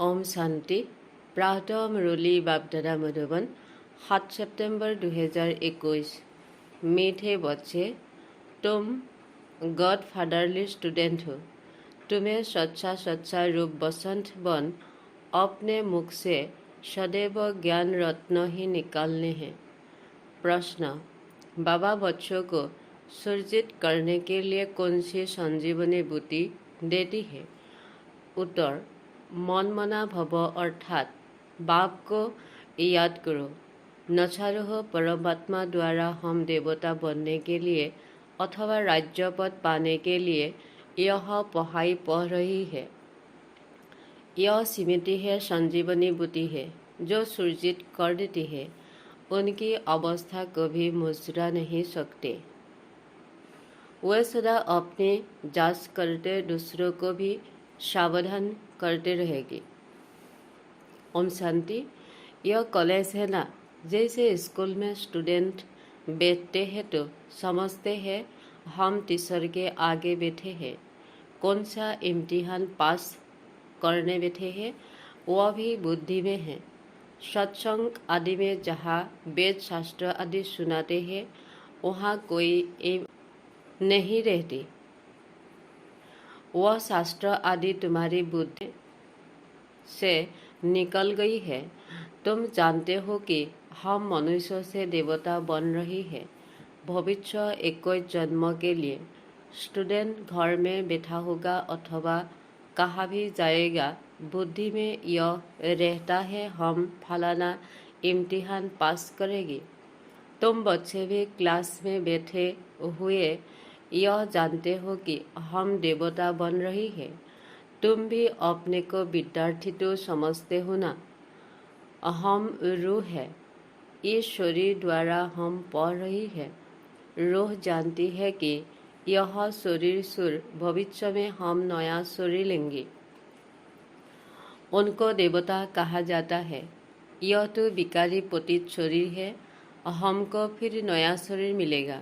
ओम शांति। प्रातः मुरली बापदादा मधुबन 7 सितंबर 2021। मीठे बच्चे, तुम गॉड फादरली स्टूडेंट हो। तुम्हें सच्चा सच्चा रूप बसंत बन अपने मुख से सदैव ज्ञान रत्न ही निकालने हैं। प्रश्न: बाबा बच्चों को सुरजित करने के लिए कौन सी संजीवनी बूटी देती है? उत्तर: मन मना भव अर्थात बाप को याद करो। नचारो परमात्मा द्वारा हम देवता बनने के लिए अथवा राज्य पद पाने के लिए यह पढ़ाई पढ़ रही है। यह स्मृति है, संजीवनी बूटी है जो सुरजित कर देती है। उनकी अवस्था कभी मुस्कुरा नहीं सकते। वे सदा अपनी जांच करते दूसरों को भी सावधान करते रहेगी। ओम शांति। यह कॉलेज है ना, जैसे स्कूल में स्टूडेंट बैठते हैं तो समझते हैं हम टीचर के आगे बैठे हैं। कौन सा इम्तिहान पास करने बैठे हैं वह भी बुद्धि में है। सत्संग आदि में जहाँ वेद शास्त्र आदि सुनाते हैं वहाँ कोई एम नहीं रहती। वह शास्त्र आदि तुम्हारी बुद्धि से निकल गई है। तुम जानते हो कि हम मनुष्य से देवता बन रही है। भविष्य 21 जन्म के लिए स्टूडेंट घर में बैठा होगा अथवा कहाँ भी जाएगा, बुद्धि में यह रहता है हम फलाना इम्तिहान पास करेंगे। तुम बच्चे भी क्लास में बैठे हुए यह जानते हो कि हम देवता बन रही है। तुम भी अपने को विद्यार्थी तो समझते हो ना। हम रूह है, इस शरीर द्वारा हम पढ़ रही है। रूह जानती है कि यह शरीर सुर भविष्य में हम नया शरीर लेंगे। उनको देवता कहा जाता है। यह तो विकारी पतित शरीर है, हमको फिर नया शरीर मिलेगा।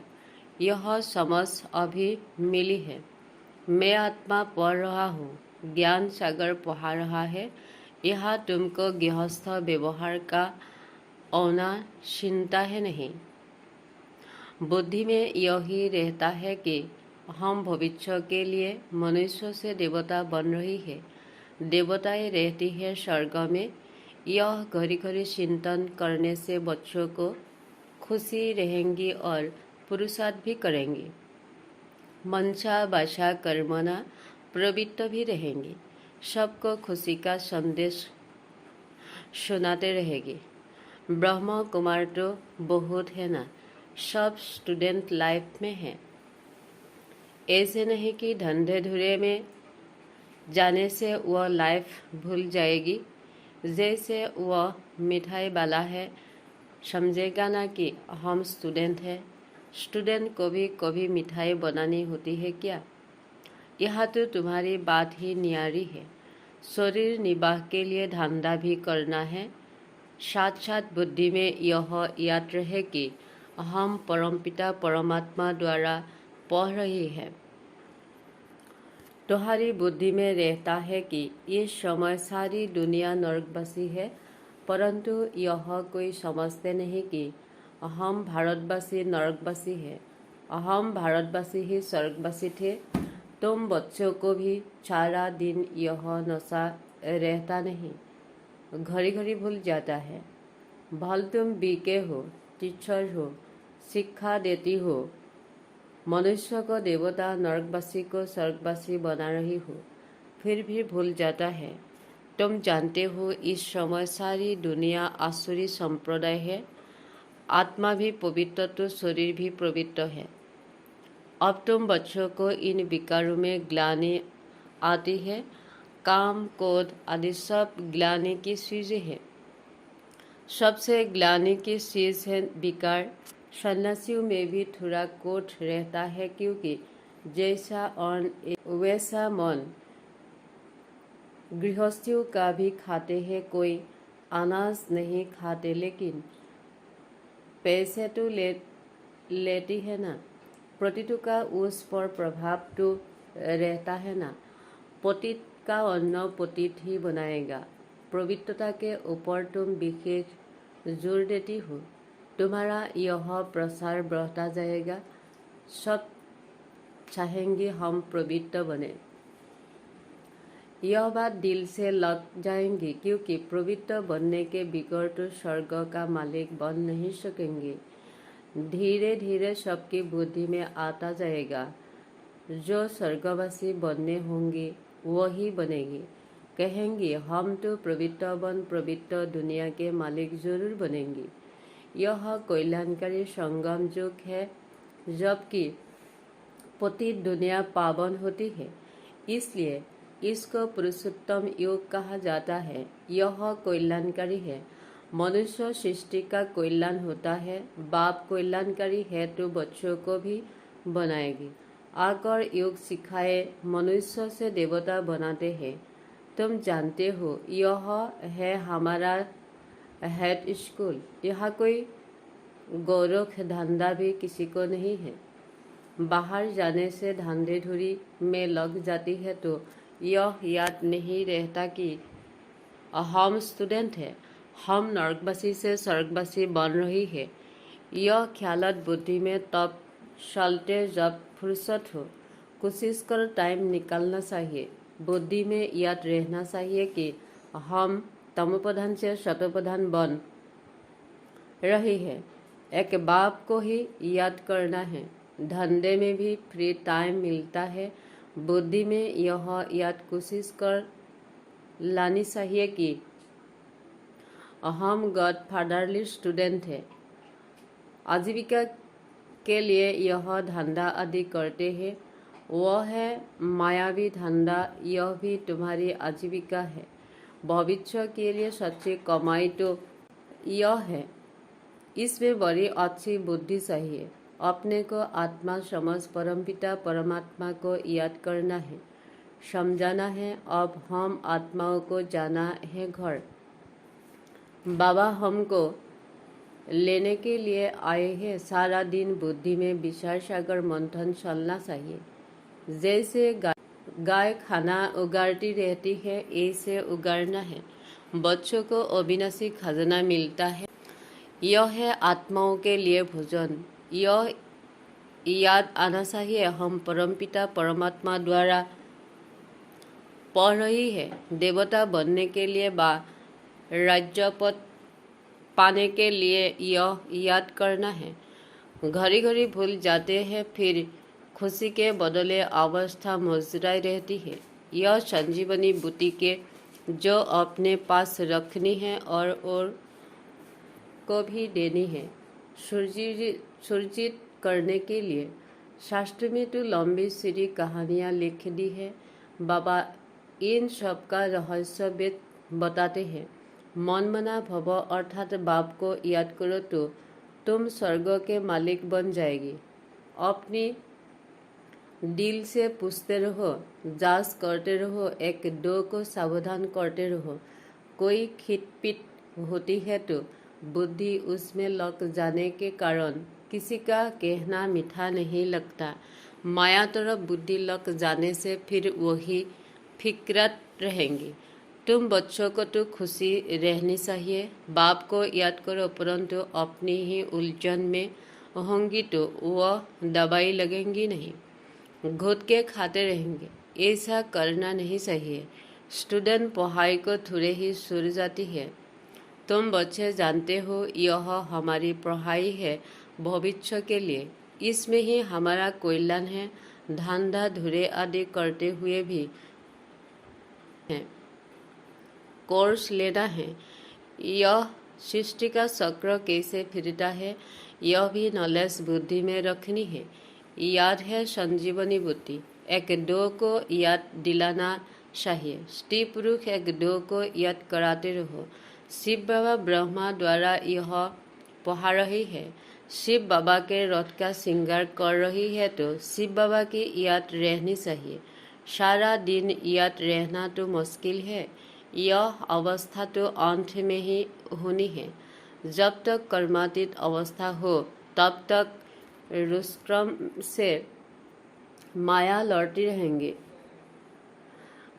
यह समझ अभी मिली है। मैं आत्मा पढ़ रहा हूँ, ज्ञान सागर पढ़ा रहा है। यहाँ तुमको गृहस्थ व्यवहार का औना चिंता है नहीं। बुद्धि में यही रहता है कि हम भविष्य के लिए मनुष्य से देवता बन रही है। देवताएं रहती है स्वर्ग में। यह घड़ी घड़ी चिंतन करने से बच्चों को खुशी रहेंगी और पुरुषार्थ भी करेंगी। मनसा वाचा कर्मणा प्रवृत्त भी रहेंगी। सबको खुशी का संदेश सुनाते रहेगी। ब्रह्म कुमार तो बहुत है ना, सब स्टूडेंट लाइफ में है। ऐसे नहीं कि धंधे धुरे में जाने से वह लाइफ भूल जाएगी। जैसे वह मिठाई वाला है, समझेगा ना कि हम स्टूडेंट हैं। स्टूडेंट को भी कभी मिठाई बनानी होती है क्या? यह तो तुम्हारी बात ही न्यारी है। शरीर निवाह के लिए धंधा भी करना है। साथ साथ बुद्धि में यह याद रहे कि हम परमपिता परमात्मा द्वारा पढ़ रही है। तुम्हारी बुद्धि में रहता है कि इस समय सारी दुनिया नरकवासी है, परंतु यह कोई समझते नहीं कि हम भारतवासी नरकवासी है। हम भारतवासी ही स्वर्गवासी थे। तुम बच्चों को भी सारा दिन यह नशा रहता नहीं, घड़ी घड़ी भूल जाता है। भल तुम बीके हो, टीचर हो, शिक्षा देती हो, मनुष्य को देवता नरकवासी को स्वर्गवासी बना रही हो, फिर भी भूल जाता है। तुम जानते हो इस समय सारी दुनिया आसुरी संप्रदाय है। आत्मा भी पवित्र तो शरीर भी पवित्र है। अब तुम बच्चों को इन विकारों में ग्लानि आती है। काम क्रोध आदि सब ग्लानि की चीजें है। सबसे ग्लानि की चीज है विकार। सन्यासियों में भी थोड़ा कोट रहता है, क्योंकि जैसा अन्न वैसा मन। गृहस्थियों का भी खाते हैं, कोई अनाज नहीं खाते, लेकिन पैसे तो लेती है ना। पतित का उस पर प्रभाव तो रहता है ना। पतित का अन्न पतित ही बनाएगा। पवित्रता के ऊपर तुम विशेष जोर देती हो। तुम्हारा यह प्रचार बढ़ता जाएगा। सब चाहेंगे हम पवित्र बने। यह बात दिल से लग जाएंगी, क्योंकि पवित्र बनने के बगैर तो स्वर्ग का मालिक बन नहीं सकेंगे। धीरे धीरे सबकी बुद्धि में आता जाएगा, जो स्वर्गवासी बनने होंगे वही बनेंगे। कहेंगे हम तो पवित्र बन पवित्र दुनिया के मालिक जरूर बनेंगे। यह कल्याणकारी संगम युग है, जबकि पूरी दुनिया पावन होती है, इसलिए इसको पुरुषोत्तम युग कहा जाता है। यह कल्याणकारी है। मनुष्य सृष्टि का कल्याण होता है। बाप कल्याणकारी है तो बच्चों को भी बनाएगी। आकर युग सिखाए मनुष्य से देवता बनाते हैं। तुम जानते हो यह है हमारा हेड स्कूल। यहाँ कोई गौरव धंधा भी किसी को नहीं है। बाहर जाने से धंधेधुरी में लग जाती है तो यह याद नहीं रहता कि हम स्टूडेंट हैं। हम नरकवासी से स्वर्गवासी बन रही है। यह ख्याल बुद्धि में तब चलते जब फुर्सत हो। कोशिश कर टाइम निकालना चाहिए। बुद्धि में याद रहना चाहिए कि हम तमोप्रधान से सतोप्रधान बन रही है। एक बाप को ही याद करना है। धंधे में भी फ्री टाइम मिलता है। बुद्धि में यह याद कोशिश कर लानी चाहिए कि हम गॉड फादरली स्टूडेंट हैं। आजीविका के लिए यह धंधा आदि करते हैं। वह है मायावी धंधा। यह भी तुम्हारी आजीविका है। भविष्य के लिए सच्ची कमाई तो यह है। इसमें बड़ी अच्छी बुद्धि चाहिए। अपने को आत्मा समझ परमपिता परमात्मा को याद करना है, समझाना है। अब हम आत्माओं को जाना है घर। बाबा हमको लेने के लिए आए हैं। सारा दिन बुद्धि में विचार सागर मंथन चलना चाहिए। जैसे गाय खाना उगाड़ती रहती है, ऐसे उगाड़ना है। बच्चों को अविनाशी खजाना मिलता है। यह है आत्माओं के लिए भोजन। यह याद आना चाहिए हम परमपिता परमात्मा द्वारा पढ़ रही है। देवता बनने के लिए बा राज्य पद पाने के लिए यह याद करना है। घड़ी घड़ी भूल जाते हैं, फिर खुशी के बदले अवस्था मुस्कुराई रहती है। यह संजीवनी बुद्धि के जो अपने पास रखनी है और को भी देनी है, सुरजित करने के लिए। शास्त्र में तो लंबी सीधी कहानियाँ लिख दी है। बाबा इन सब का रहस्य वेद बताते हैं। मन मना भव अर्थात बाप को याद करो तो तुम स्वर्ग के मालिक बन जाएगी। अपनी दिल से पूछते रहो, जांच करते रहो, एक दो को सावधान करते रहो। कोई खिटपिट होती है तो बुद्धि उसमें लग जाने के कारण किसी का कहना मीठा नहीं लगता। माया तरफ बुद्धि लग जाने से फिर वही फिक्रत रहेंगी। तुम बच्चों को तो खुशी रहनी चाहिए। बाप को याद करो, परंतु अपनी ही उलझन में होंगी तो वह दवाई लगेंगी नहीं, घुट के खाते रहेंगे। ऐसा करना नहीं चाहिए। स्टूडेंट पढ़ाई को थोड़े ही सुर जाती है। तुम बच्चे जानते हो यह हमारी पढ़ाई है भविष्य के लिए। इसमें ही हमारा कल्याण है। धंधा धुरे आदि करते हुए भी है कोर्स लेना है। यह सृष्टि का चक्र कैसे फिरता है, यह भी नॉलेज बुद्धि में रखनी है। याद है संजीवनी बुद्धि। एक दो को याद दिलाना चाहिए। स्त्री पुरुष एक दो को याद कराते रहो। शिव बाबा ब्रह्मा द्वारा यह पढ़ा रही है। शिव बाबा के रथ का श्रृंगार कर रही है तो शिव बाबा की याद रहनी चाहिए। सारा दिन याद रहना तो मुश्किल है। यह अवस्था तो अंत में ही होनी है। जब तक कर्मातीत अवस्था हो तब तक रुस्क्रम से माया लड़ती रहेंगे।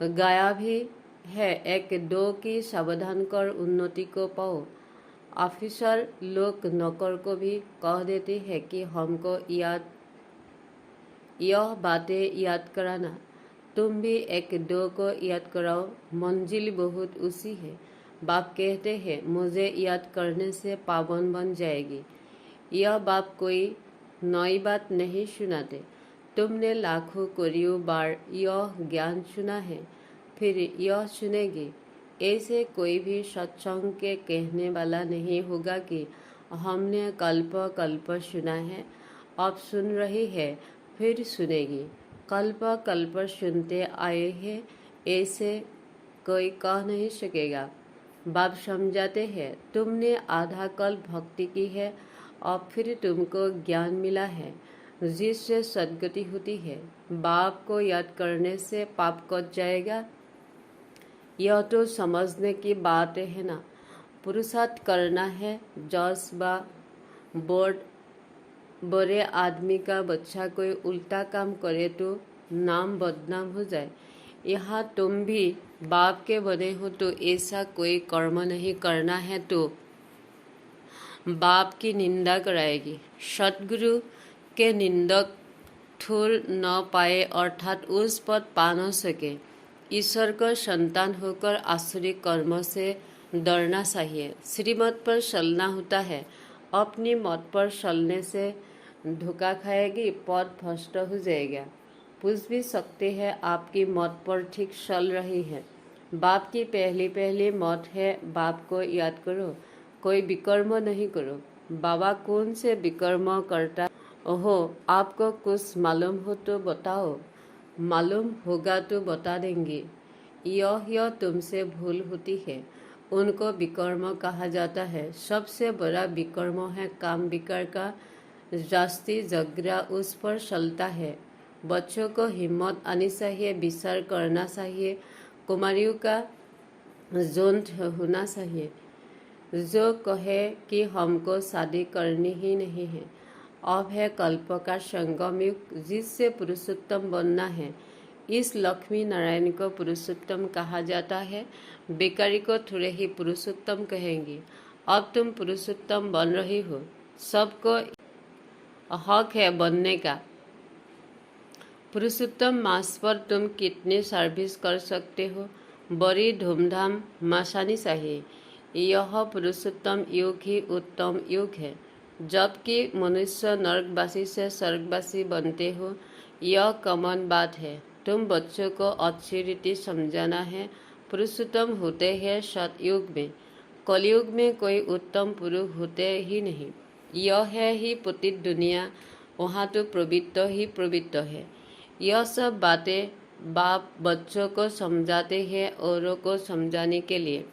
गाया भी है एक दो की सावधान कर उन्नति को पाओ। ऑफिसर लोग नौकर को भी कह देते हैं कि हमको यह बातें याद कराना। तुम भी एक दो को याद कराओ, मंजिल बहुत ऊंची है। बाप कहते हैं मुझे याद करने से पावन बन जाएगी। यह बाप कोई नई बात नहीं सुनाते। तुमने लाखों करोड़ों बार यह ज्ञान सुना है, फिर यह सुनेगी। ऐसे कोई भी सत्संग के कहने वाला नहीं होगा कि हमने कल्प कल्प सुना है, अब सुन रही है, फिर सुनेगी। कल्प कल्प सुनते आए हैं, ऐसे कोई कह नहीं सकेगा। बाप समझाते हैं तुमने आधा कल्प भक्ति की है, अब फिर तुमको ज्ञान मिला है जिससे सद्गति होती है। बाप को याद करने से पाप कट जाएगा, यह तो समझने की बात है ना। पुरुषार्थ करना है। जस बा बड़े आदमी का बच्चा कोई उल्टा काम करे तो नाम बदनाम हो जाए। यहाँ तुम भी बाप के बने हो तो ऐसा कोई कर्म नहीं करना है तो बाप की निंदा कराएगी। सतगुरु के निंदक ठूल न पाए अर्थात उस पद पा न सके। ईश्वर का संतान होकर आसुरी कर्म से डरना चाहिए। श्रीमत पर चलना होता है, अपनी मत पर चलने से धोखा खाएगी, पद भ्रष्ट हो जाएगा। पूछ भी सकते हैं आपकी मत पर ठीक चल रही है। बाप की पहली मत है बाप को याद करो, कोई विकर्म नहीं करो। बाबा कौन से विकर्म करता हो, आपको कुछ मालूम हो तो बताओ, मालूम होगा तो बता देंगे। यह तुमसे भूल होती है, उनको विकर्म कहा जाता है। सबसे बड़ा विकर्म है काम विकार का जास्ती झगड़ा उस पर चलता है। बच्चों को हिम्मत आनी चाहिए, विचार करना चाहिए, कुमारियों का जोंत होना चाहिए। जो कहे कि हमको शादी करनी ही नहीं है। अब है कल्प का संगम युग जिससे पुरुषोत्तम बनना है। इस लक्ष्मी नारायण को पुरुषोत्तम कहा जाता है। बेकारी को थोड़े ही पुरुषोत्तम कहेंगे। अब तुम पुरुषोत्तम बन रही हो, सबको हक है बनने का। पुरुषोत्तम मास पर तुम कितनी सर्विस कर सकते हो, बड़ी धूमधाम मचानी चाहिए। यह पुरुषोत्तम युग ही उत्तम युग है, जबकि मनुष्य नरकवासी से स्वर्गवासी बनते हो। यह कॉमन बात है। तुम बच्चों को अच्छी रीति समझाना है। पुरुषोत्तम होते हैं सतयुग में, कलयुग में कोई उत्तम पुरुष होते ही नहीं। यह है ही पतित दुनिया, वहाँ तो पवित्र ही पवित्र है। यह सब बातें बाप बच्चों को समझाते हैं औरों को समझाने के लिए।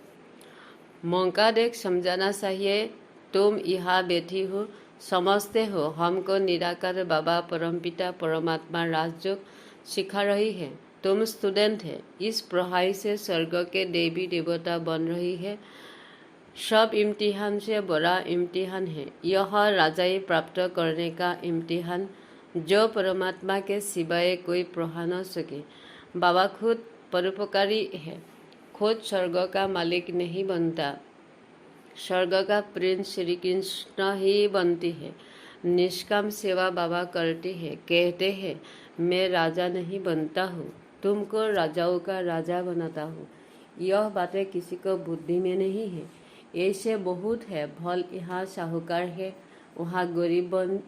मौका देख समझाना चाहिए। तुम यहाँ बैठी हो, समझते हो हमको निराकार बाबा परमपिता परमात्मा राजयोग सिखा रही है। तुम स्टूडेंट है, इस पढ़ाई से स्वर्ग के देवी देवता बन रही है। सब इम्तिहान से बड़ा इम्तिहान है यह राजाई प्राप्त करने का इम्तिहान, जो परमात्मा के सिवाय कोई पढ़ा न सके। बाबा खुद परोपकारी है, खुद स्वर्ग का मालिक नहीं बनता, स्वर्ग का प्रिंस श्री कृष्ण ही बनती है। निष्काम सेवा बाबा करते हैं, कहते हैं मैं राजा नहीं बनता हूँ, तुमको राजाओं का राजा बनाता हूँ। यह बातें किसी को बुद्धि में नहीं है। ऐसे बहुत है, भल यहाँ साहूकार है वहाँ गरीब बन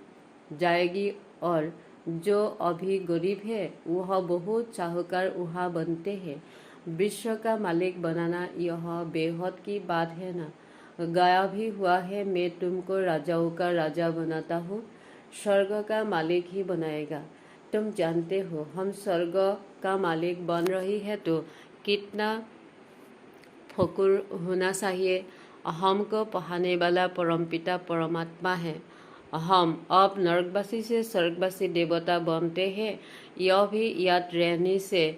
जाएगी, और जो अभी गरीब है वह बहुत साहूकार वहाँ बनते हैं। विश्व का मालिक बनाना यह बेहद की बात है ना। गाया भी हुआ है, मैं तुमको राजाओं का राजा बनाता हूँ, स्वर्ग का मालिक ही बनाएगा। तुम जानते हो हम स्वर्ग का मालिक बन रही है तो कितना फकुर होना चाहिए। हमको पढ़ाने वाला परमपिता परमात्मा है। हम अब नरकवासी से स्वर्गवासी देवता बनते हैं। यह भी याद रहने से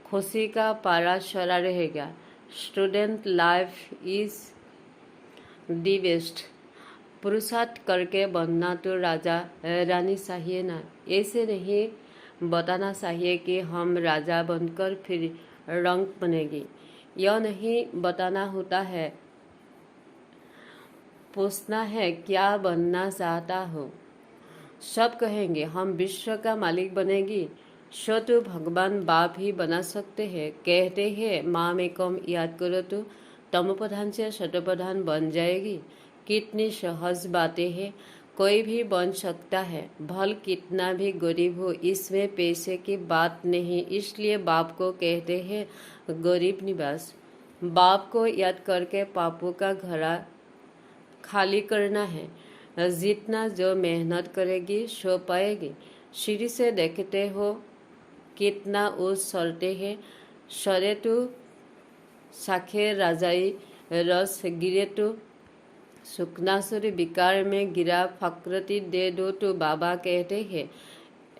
खुशी का पारा चढ़ा रहेगा। Student life is the best. पुरुषार्थ करके बनना तो राजा रानी चाहिए ना। ऐसे नहीं बताना चाहिए कि हम राजा बनकर फिर रंग बनेगी। यह नहीं बताना होता है, पूछना है क्या बनना चाहता हो। सब कहेंगे हम विश्व का मालिक बनेगी, सो तो भगवान बाप ही बना सकते हैं। कहते हैं माम एकम याद करो तो तम प्रधान से शतप्रधान बन जाएगी। कितनी सहज बातें हैं, कोई भी बन सकता है, भल कितना भी गरीब हो। इसमें पैसे की बात नहीं, इसलिए बाप को कहते हैं गरीब निवास। बाप को याद करके पापों का घड़ा खाली करना है। जितना जो मेहनत करेगी सो पाएगी। सीढ़ी से देखते हो कितना उस सलते हैं, सरे तो साखे राजाई रस गिरे तो सुकनासुरी विकार में गिरा फकृति दे दो तो बाबा कहते हैं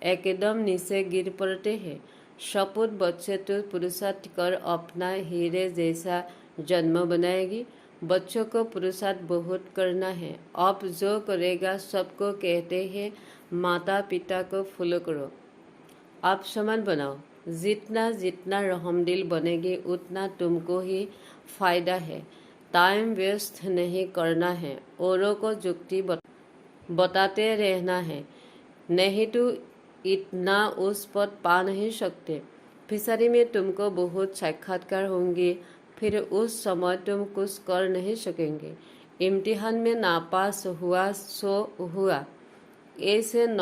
एकदम नीचे गिर पड़ते हैं। सपूत बच्चे तो पुरुषार्थ कर अपना हीरे जैसा जन्म बनाएगी। बच्चों को पुरुषार्थ बहुत करना है। अब जो करेगा सबको कहते हैं माता पिता को फॉलो करो, आप समान बनाओ। जितना जितना रहमदिल बनेगी उतना तुमको ही फायदा है। टाइम वेस्ट नहीं करना है, औरों को जुक्ति बताते रहना है, नहीं तो इतना उस पद पा नहीं सकते। फिशरी में तुमको बहुत साक्षात्कार होंगे, फिर उस समय तुम कुछ कर नहीं सकेंगे। इम्तिहान में नापास हुआ सो हुआ, ऐसे न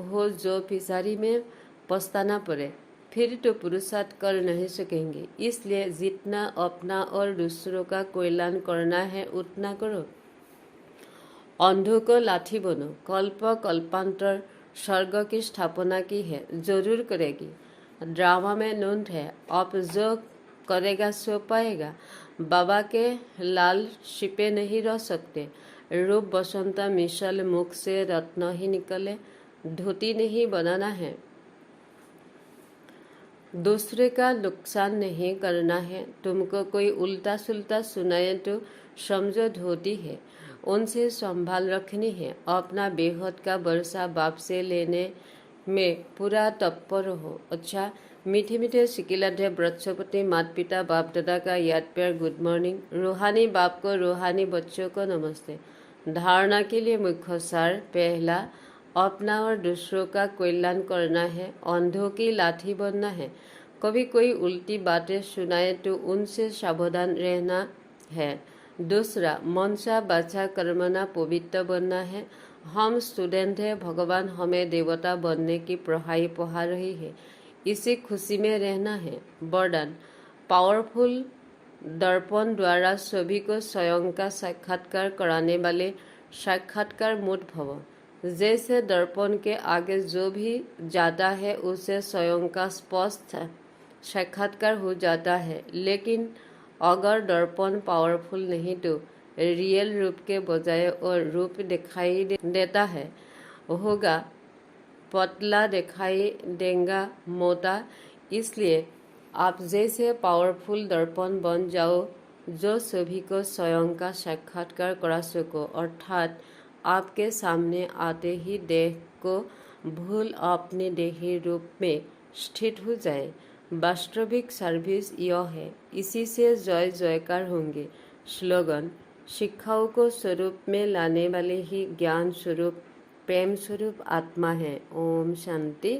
हो जो फिशरी में पछताना पड़े, फिर तो पुरुषार्थ कर नहीं सकेंगे। इसलिए जितना अपना और दूसरों का कल्याण करना है उतना करो। अंधों को लाठी बनो। कल्प कल्पांतर स्वर्ग की स्थापना की है, जरूर करेगी। ड्रामा में नूंद है, अब जो करेगा सो पाएगा। बाबा के लाल छिपे नहीं रह सकते। रूप बसंता मिसल मुख से रत्न ही निकले, धोती नहीं बनाना है। दूसरे का नुकसान नहीं करना है। तुमको कोई उल्टा सुल्टा सुनाए तो समझो धोती है, उनसे संभाल रखनी है। अपना बेहद का वर्षा बाप से लेने में पूरा तत्पर हो। अच्छा, मीठे मीठे सिकिलाधे बृहस्पति माता पिता बाप दादा का याद प्यार गुड मॉर्निंग। रूहानी बाप को रूहानी बच्चों को नमस्ते। धारणा के लिए मुख्य सार, पहला अपना और दूसरों का कल्याण करना है, अंधों की लाठी बनना है। कभी कोई उल्टी बातें सुनाए तो उनसे सावधान रहना है। दूसरा, मनसा वाचा कर्मणा पवित्र बनना है। हम स्टूडेंट हैं, भगवान हमें देवता बनने की पढ़ाई पढ़ा रही है, इसी खुशी में रहना है। वरदान, पावरफुल दर्पण द्वारा सभी को स्वयं का साक्षात्कार कराने वाले साक्षात्कार मूर्त भव। जैसे दर्पण के आगे जो भी जाता है उसे स्वयं का स्पष्ट साक्षात्कार हो जाता है। लेकिन अगर दर्पण पावरफुल नहीं तो रियल रूप के बजाय और रूप दिखाई देता है होगा, पतला दिखाई देगा, मोटा। इसलिए आप जैसे पावरफुल दर्पण बन जाओ जो सभी को स्वयं का साक्षात्कार करा सको, अर्थात आपके सामने आते ही देह को भूल अपने देही रूप में स्थित हो जाए। वास्तविक सर्विस यह है, इसी से जय जयकार होंगे। स्लोगन, शिक्षाओं को स्वरूप में लाने वाले ही ज्ञान स्वरूप प्रेम स्वरूप आत्मा है। ओम शांति।